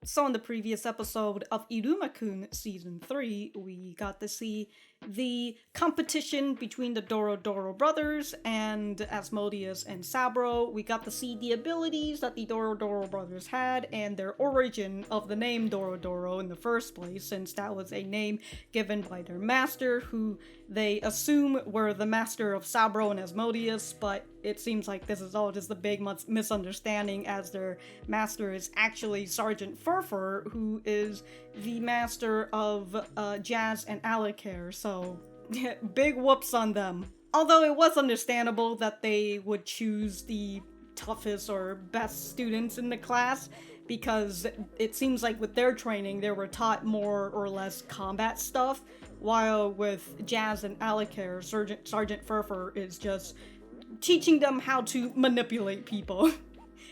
So in the previous episode of Iruma-kun Season 3, we got to see the competition between the Doro Doro brothers and Asmodeus and Sabro. We got to see the abilities that the Doro Doro brothers had and their origin of the name Doro Doro in the first place, since that was a name given by their master, who they assume were the master of Sabro and Asmodeus, but it seems like this is all just a big misunderstanding, as their master is actually Sergeant Furfur, who is the master of Jazz and Allocer, so big whoops on them. Although it was understandable that they would choose the toughest or best students in the class, because it seems like with their training they were taught more or less combat stuff, while with Jazz and Allocer, Sergeant Furfur is just teaching them how to manipulate people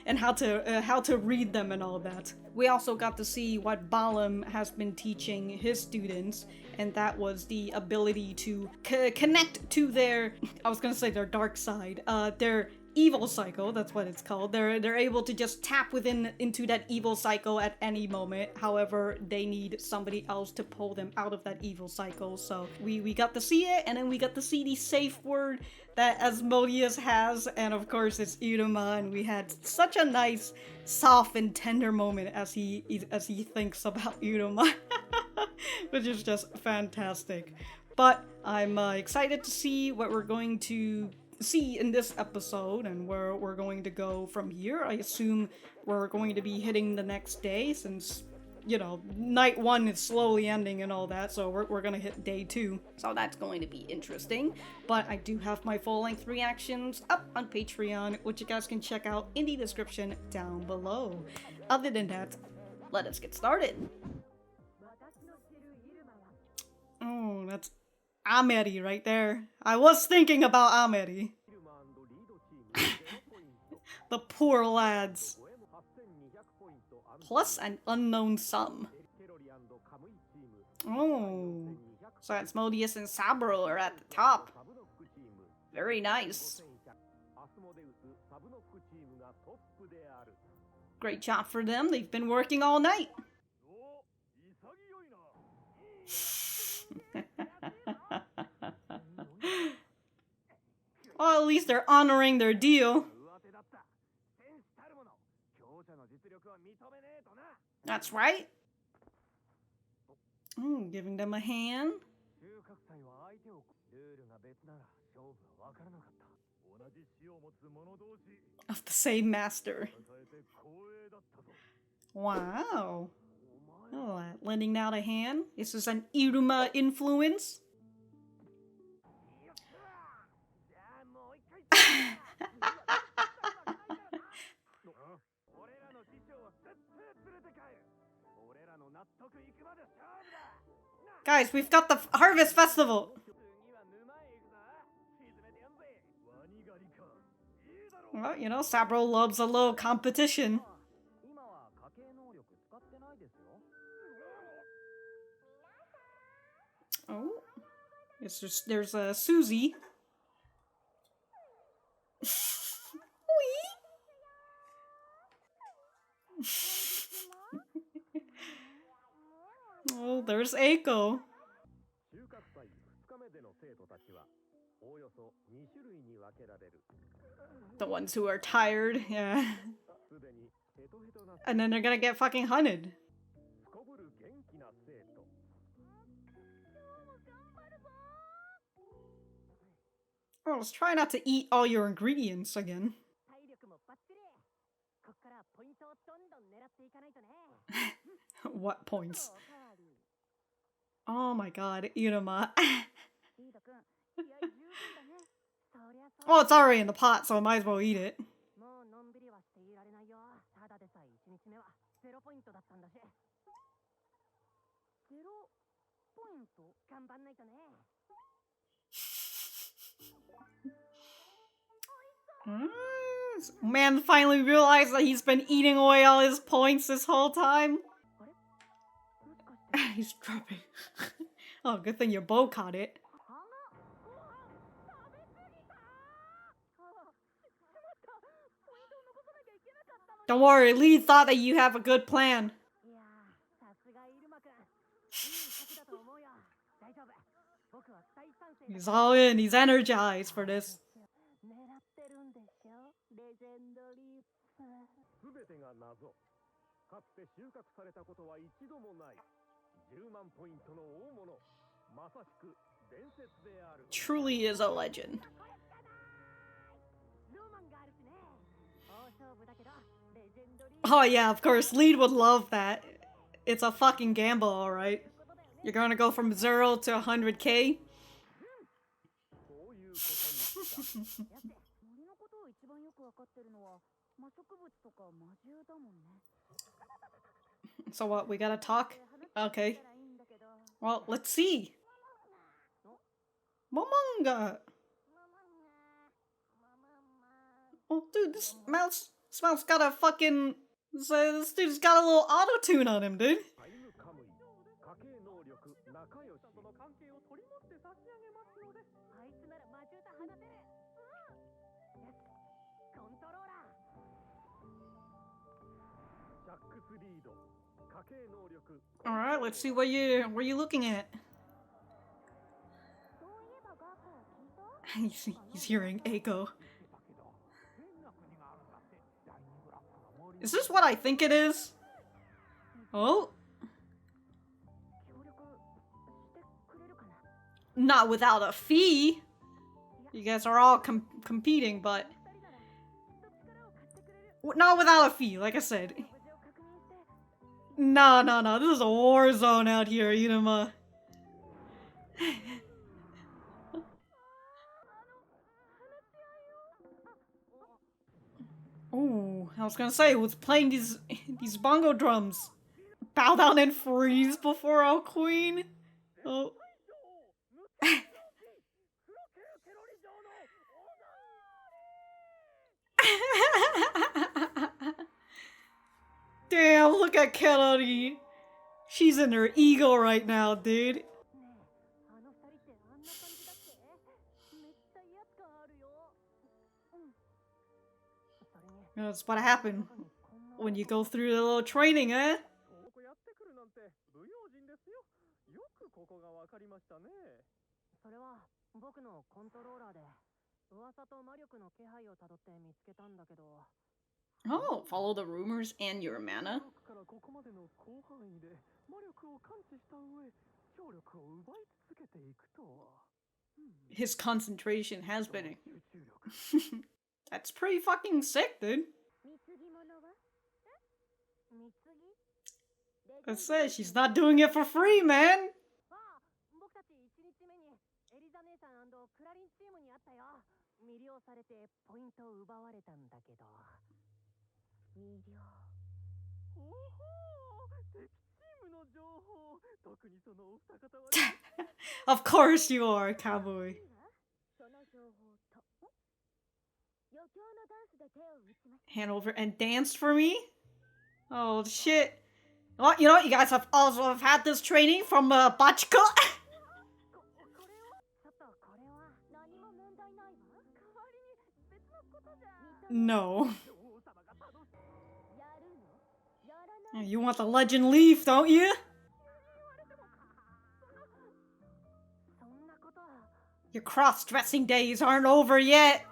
and how to read them and all that. We also got to see what Balam has been teaching his students, and that was the ability to connect to their, I was gonna say their dark side, their evil cycle, that's what it's called. They're able to just tap into that evil cycle at any moment. However, they need somebody else to pull them out of that evil cycle. So we got to see it, and then we got to see the safe word that Asmodeus has, and of course it's Iruma, and we had such a nice, soft and tender moment as he thinks about Iruma, which is just fantastic. But I'm excited to see what we're going to see in this episode and where we're going to go from here. I assume we're going to be hitting the next day, since, you know, night 1 is slowly ending and all that, so we're gonna hit day 2. So that's going to be interesting. But I do have my full-length reactions up on Patreon, which you guys can check out in the description down below. Other than that, let us get started. Oh, that's Ameri right there. I was thinking about Ameri. The poor lads. Plus an unknown sum. Oh, so Asmodeus and Sabro are at the top. Very nice. Great job for them. They've been working all night. Well, at least they're honoring their deal. That's right. Giving them a hand. Of the same master. Wow. Oh, lending out a hand. This is an Iruma influence. Guys, we've got the Harvest Festival! Well, you know, Sabro loves a little competition. Oh. There's a Susie. Oh, there's Eiko. The ones who are tired, yeah. And then they're gonna get fucking hunted. Oh, let's try not to eat all your ingredients again. What points? Oh my god, Iruma. Well, it's already in the pot, so I might as well eat it. Man finally realized that he's been eating away all his points this whole time. He's dropping. Oh, good thing your bow caught it. Don't worry, Lee thought that you have a good plan. He's all in. He's energized for this. Truly is a legend. Oh yeah, of course, Lead would love that. It's a fucking gamble, alright. You're gonna go from 0 to 100k? So what, we gotta talk? Okay. Well, let's see. Manga! Oh, dude, this mouse got a fucking... This dude's got a little auto-tune on him, dude. Alright, let's see what you're looking at. He's hearing echo. Is this what I think it is? Oh? Not without a fee. You guys are all competing, but... Not without a fee, like I said. No, this is a war zone out here, Iruma. Ooh, I was gonna say, who's playing these bongo drums? Bow down and freeze before our queen? Oh. Damn, look at Kerori. She's in her ego right now, dude. That's what happened when you go through the little training, eh? Oh, follow the rumors and your mana. His concentration has been... That's pretty fucking sick, dude. I say, she's not doing it for free, man. Of course you are, cowboy. Hand over and danced for me? Oh shit. Well, you know, you guys have also had this training from Bachika. No. You want the legend leaf, don't you? Your cross-dressing days aren't over yet.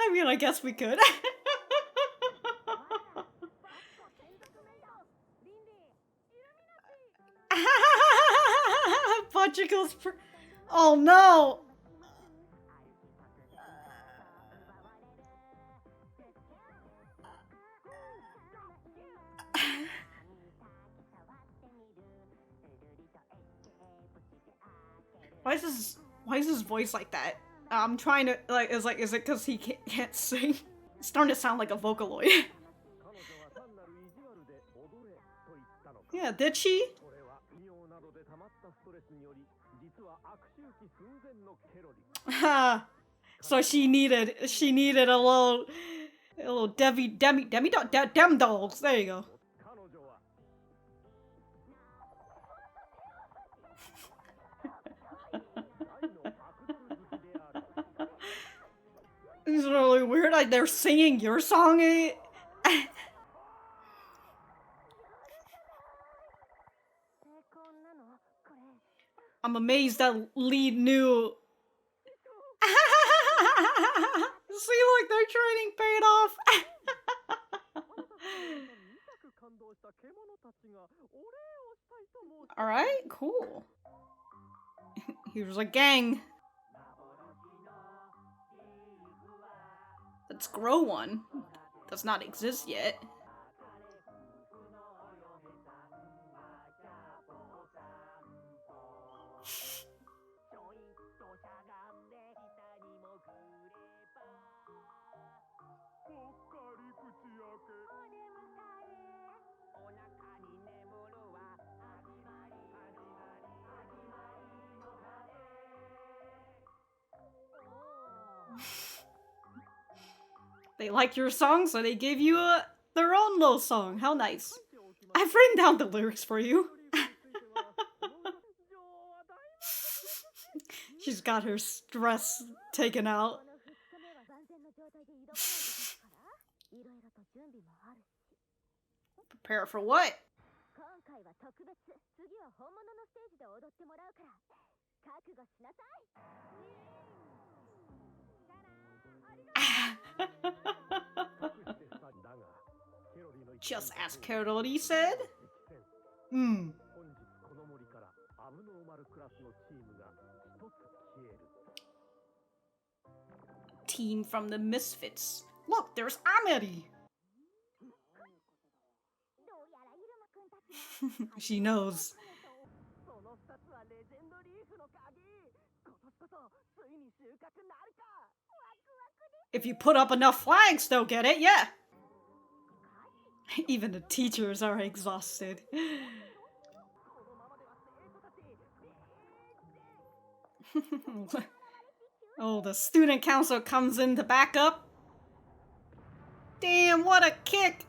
I mean, I guess we could. Bachika's oh no! Why is his voice like that? I'm trying to is it because he can't sing? It's starting to sound like a Vocaloid. Yeah, did she? So she needed a little dem dolls. There you go. It's really weird. Like they're singing your song I'm amazed that lead knew. See, look, their training paid off. Alright, cool. Here's a gang. Let's grow one. Does not exist yet. They like your song, so they gave you their own little song. How nice. I've written down the lyrics for you. She's got her stress taken out. Prepare for what? Just as Kerori said? Team from the Misfits. Look, there's Ameri! She knows. If you put up enough flags, they'll get it, yeah! Even the teachers are exhausted. Oh, the student council comes in to back up. Damn, what a kick!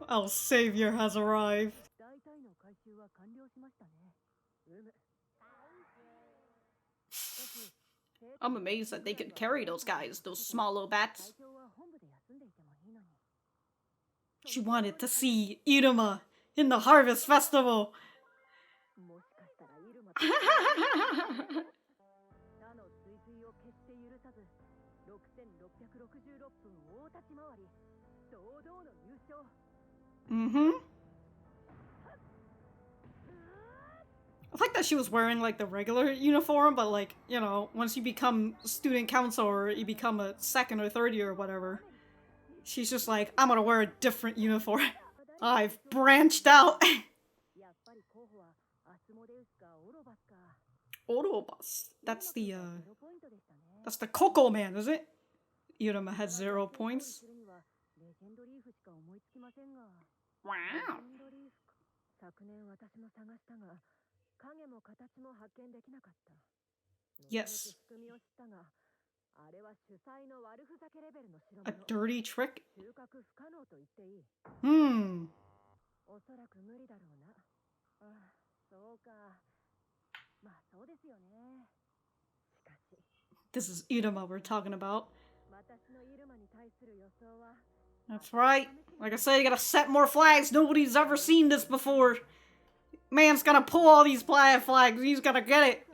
Our savior has arrived. I'm amazed that they could carry those guys, those small little bats. She wanted to see Iruma in the Harvest Festival. I like that she was wearing like the regular uniform, but like, you know, once you become student council or you become a second or third year or whatever, she's just like, I'm gonna wear a different uniform. I've branched out. Orobas. That's the Coco man, is it? Iruma has 0 points. Wow. Yes. A dirty trick? This is Iruma we're talking about. That's right. Like I said, you gotta set more flags. Nobody's ever seen this before. Man's gonna pull all these flags. He's gonna get it.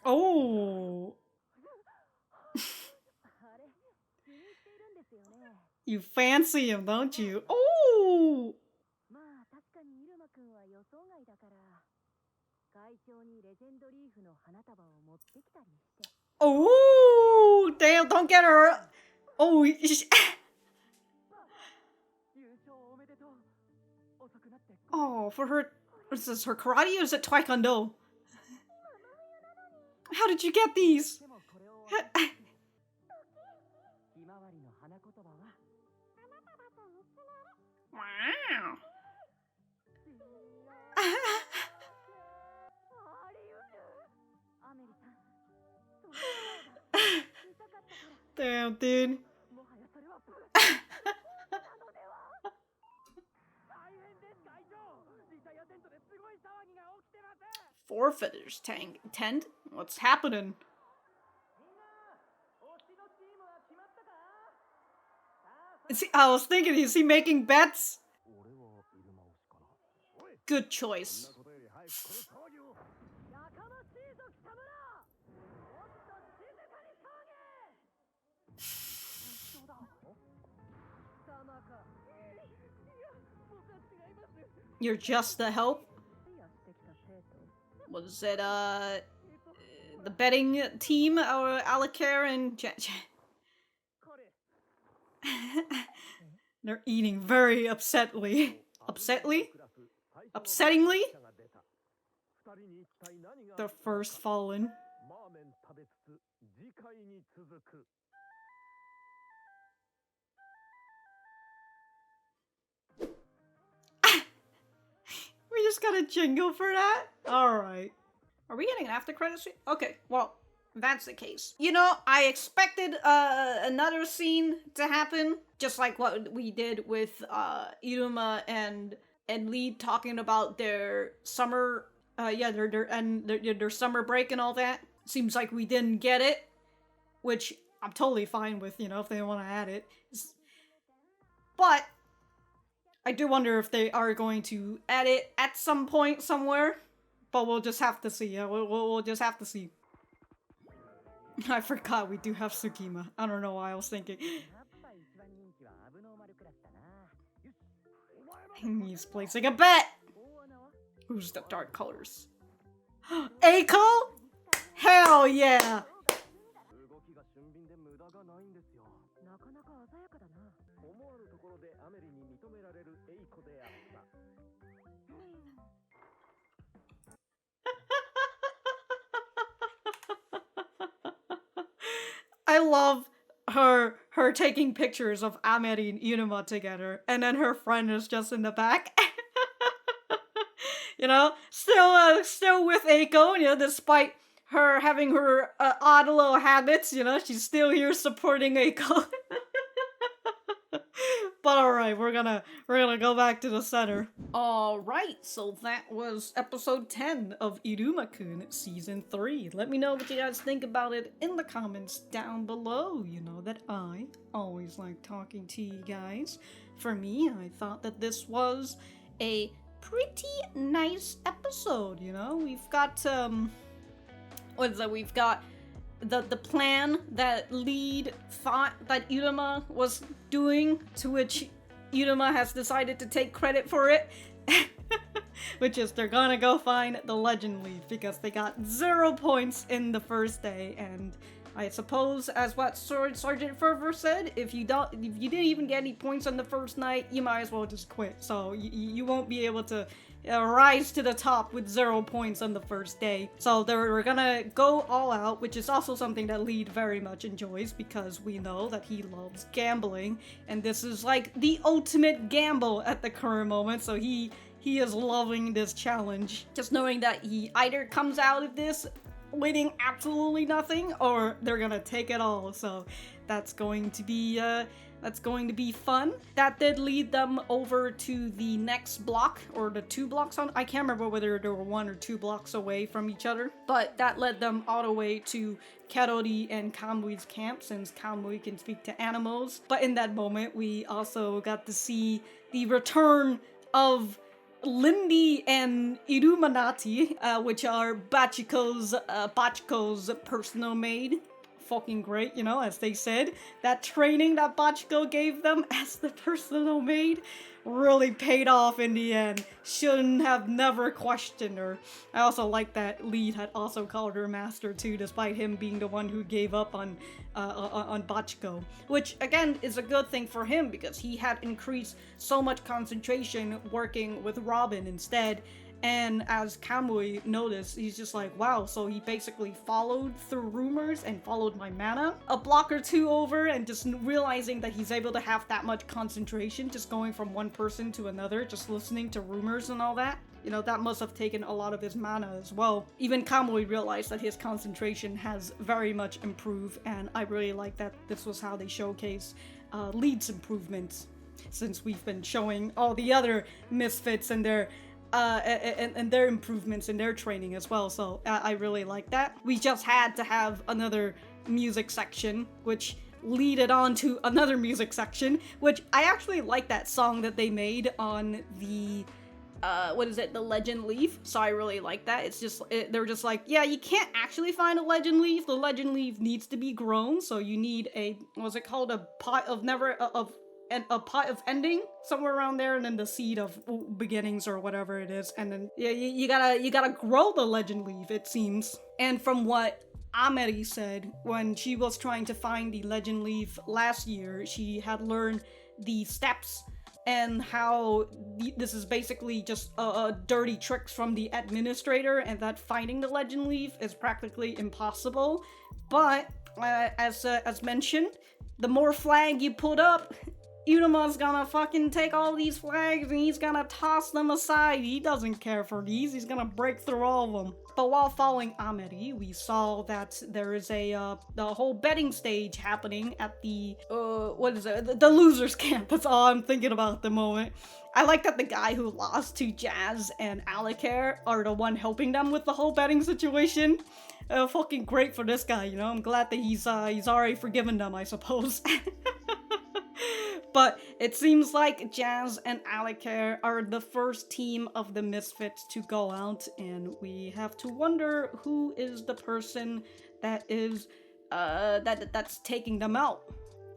Oh. You fancy him, don't you? Oh. Oh, damn, don't get her. Oh, oh, for her, is this her karate or is it taekwondo? How did you get these? Wow. Damn, dude. Forfeiters tent? What's happening? I was thinking, is he making bets? Good choice. You're just the help? Was it, the betting team, or Allocer and They're eating very upsetly. Upsettingly? The first fallen. We just got a jingle for that? Alright. Are we getting an after credits scene? Okay, well, that's the case. You know, I expected another scene to happen, just like what we did with Iruma and Lead talking about their summer, their summer break and all that. Seems like we didn't get it, which I'm totally fine with, you know, if they want to add it. But I do wonder if they are going to add it at some point somewhere, but we'll just have to see. Yeah, we'll just have to see. I forgot we do have Tsukima. I don't know why I was thinking. He's placing a bet! Who's the dark colors? Eiko? Hell yeah! I love her taking pictures of Ameri and Iruma together, and then her friend is just in the back. You know, still with Eiko, you know, despite her having her odd little habits, you know, she's still here supporting Eiko. But alright, we're gonna go back to the center. Alright, so that was episode 10 of Iruma-kun Season 3. Let me know what you guys think about it in the comments down below. You know that I always like talking to you guys. For me, I thought that this was a pretty nice episode, you know? We've got, what is that? We've got the plan that Lead thought that Iruma was doing, to which Iruma has decided to take credit for it. Which is they're gonna go find the Legend Leaf because they got 0 points in the first day, and I suppose, as what Sergeant Fervor said, if you didn't even get any points on the first night, you might as well just quit. So you won't be able to rise to the top with 0 points on the first day. So we're gonna go all out, which is also something that Lead very much enjoys because we know that he loves gambling, and this is like the ultimate gamble at the current moment. So he is loving this challenge, just knowing that he either comes out of this winning absolutely nothing, or they're gonna take it all. So that's going to be fun. That did lead them over to the next block, or the 2 blocks on. I can't remember whether there were 1 or 2 blocks away from each other, but that led them all the way to Kerori and Kamui's camp, since Kamui can speak to animals. But in that moment, we also got to see the return of Lindy and Illuminati, which are Bachiko's personal maid. Fucking great, you know, as they said. That training that Bachiko gave them as the personal maid really paid off in the end. Shouldn't have never questioned her. I also like that Lead had also called her master too, despite him being the one who gave up on Bachiko. Which, again, is a good thing for him because he had increased so much concentration working with Robin instead. And as Kamui noticed, he's just like, wow, so he basically followed through rumors and followed my mana a block or 2 over, and just realizing that he's able to have that much concentration, just going from one person to another, just listening to rumors and all that. You know, that must have taken a lot of his mana as well. Even Kamui realized that his concentration has very much improved, and I really like that this was how they showcase Lead's improvements, since we've been showing all the other misfits and their and their improvements in their training as well. So I really like that. We just had to have another music section, which leaded on to another music section, which I actually like that song that they made on the the Legend Leaf. So I really like that. It's just, they're just like, yeah, you can't actually find a Legend Leaf. The Legend Leaf needs to be grown. So you need a, what's it called? A pot of a pot of ending, somewhere around there, and then the seed of beginnings or whatever it is. And then, yeah, you gotta grow the Legend Leaf, it seems. And from what Ameri said, when she was trying to find the Legend Leaf last year, she had learned the steps and how this is basically just dirty tricks from the administrator, and that finding the Legend Leaf is practically impossible. But as mentioned, the more flag you put up, Iruma's gonna fucking take all these flags and he's gonna toss them aside. He doesn't care for these. He's gonna break through all of them. But while following Ameri, we saw that there is the whole betting stage happening at the, the losers camp. That's all I'm thinking about at the moment. I like that the guy who lost to Jazz and Allocer are the one helping them with the whole betting situation. Fucking great for this guy, you know? I'm glad that he's already forgiven them, I suppose. But it seems like Jazz and Allocer are the first team of the Misfits to go out, and we have to wonder who is the person that is, that's taking them out.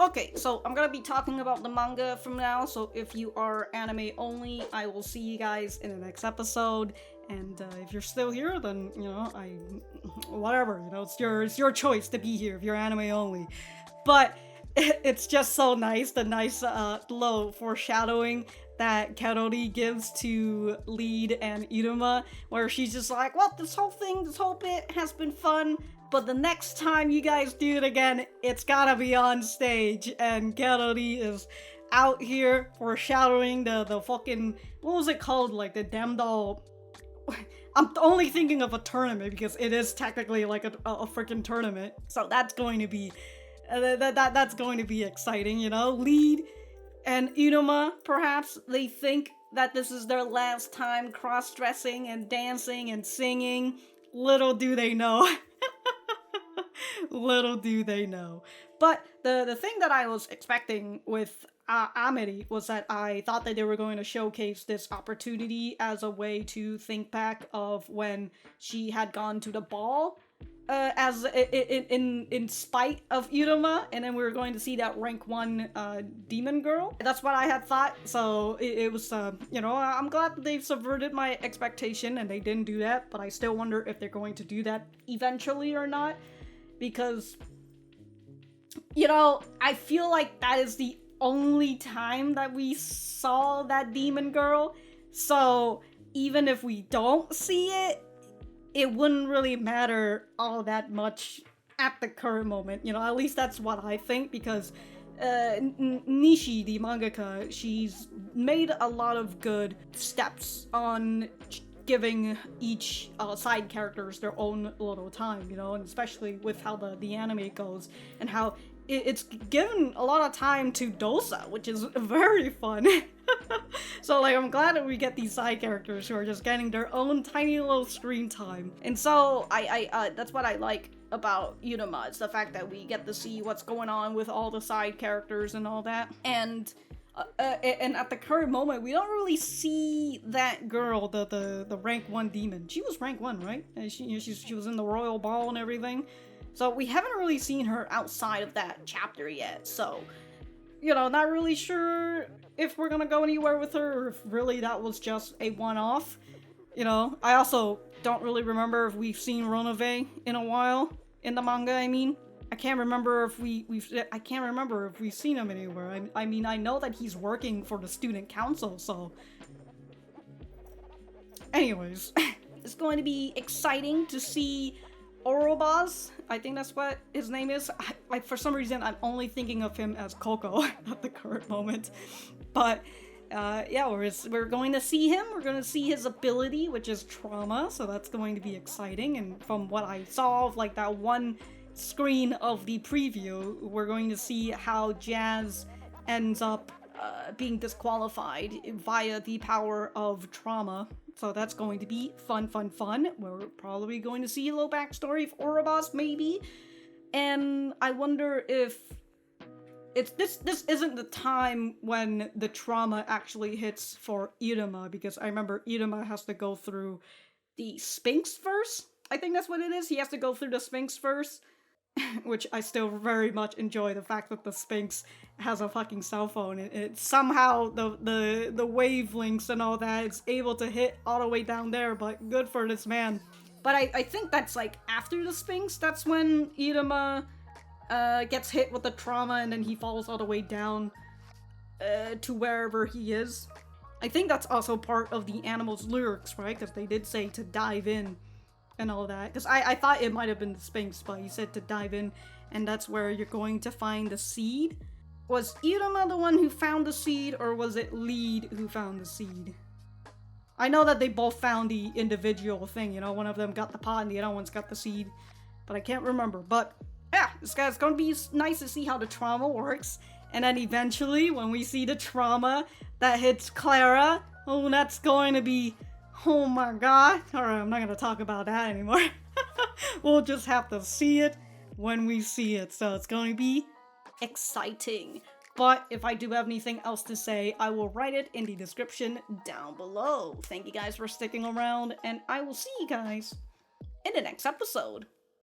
Okay, so I'm gonna be talking about the manga from now, so if you are anime only, I will see you guys in the next episode, and if you're still here, then, you know, whatever, you know, it's your choice to be here if you're anime only. But it's just so nice, the nice low foreshadowing that Kerori gives to Lead and Iruma, where she's just like, well, this whole bit has been fun, but the next time you guys do it again, it's gotta be on stage. And Kerori is out here foreshadowing the fucking, what was it called, like the Damdal. I'm only thinking of a tournament because it is technically like a freaking tournament, so that's going to be that's going to be exciting, you know? Lead and Iruma, perhaps, they think that this is their last time cross-dressing and dancing and singing. Little do they know. Little do they know. But the thing that I was expecting with Ameri was that I thought that they were going to showcase this opportunity as a way to think back of when she had gone to the ball, as in spite of Iruma, and then we were going to see that rank 1 demon girl. That's what I had thought, so it was, you know, I'm glad that they've subverted my expectation and they didn't do that, but I still wonder if they're going to do that eventually or not, because, you know, I feel like that is the only time that we saw that demon girl, so even if we don't see it, it wouldn't really matter all that much at the current moment, you know, at least that's what I think, because Nishi, the mangaka, she's made a lot of good steps on giving each side characters their own little time, you know, and especially with how the anime goes, and how it's given a lot of time to Dosa, which is very fun. So, like, I'm glad that we get these side characters who are just getting their own tiny little screen time. And so, I that's what I like about Iruma. It's the fact that we get to see what's going on with all the side characters and all that. And at the current moment, we don't really see that girl, the rank 1 demon. She was rank 1, right? And she was in the royal ball and everything. So we haven't really seen her outside of that chapter yet. So, you know, not really sure if we're gonna go anywhere with her, or if really that was just a one-off. You know, I also don't really remember if we've seen Ronove in a while in the manga. I mean, I can't remember if we've seen him anywhere. I mean, I know that he's working for the student council, so. Anyways, it's going to be exciting to see Orobaz. I think that's what his name is. For some reason, I'm only thinking of him as Coco at the current moment. But, yeah, we're going to see him. We're going to see his ability, which is trauma, so that's going to be exciting. And from what I saw of, like, that one screen of the preview, we're going to see how Jazz ends up being disqualified via the power of trauma. So that's going to be fun. We're probably going to see a little backstory of Ouroboros, maybe. And I wonder if this isn't the time when the trauma actually hits for Iruma, because I remember Iruma has to go through the Sphinx first. I think that's what it is. He has to go through the Sphinx first, which I still very much enjoy the fact that the Sphinx has a fucking cell phone. It somehow the wavelengths and all that, it's able to hit all the way down there, but good for this man. But I think that's like after the Sphinx, that's when Iruma gets hit with the trauma and then he falls all the way down to wherever he is. I think that's also part of the animal's lyrics, right? Because they did say to dive in and all that. Because I thought it might have been the Sphinx, but he said to dive in, and that's where you're going to find the seed. Was Iruma the one who found the seed, or was it Lead who found the seed? I know that they both found the individual thing, you know, one of them got the pot and the other one's got the seed, but I can't remember. But yeah, it's gonna be nice to see how the trauma works, and then eventually, when we see the trauma that hits Clara, oh, that's going to be, oh my god. Alright, I'm not gonna talk about that anymore. We'll just have to see it when we see it, so it's going to be exciting. But if I do have anything else to say, I will write it in the description down below. Thank you guys for sticking around, and I will see you guys in the next episode.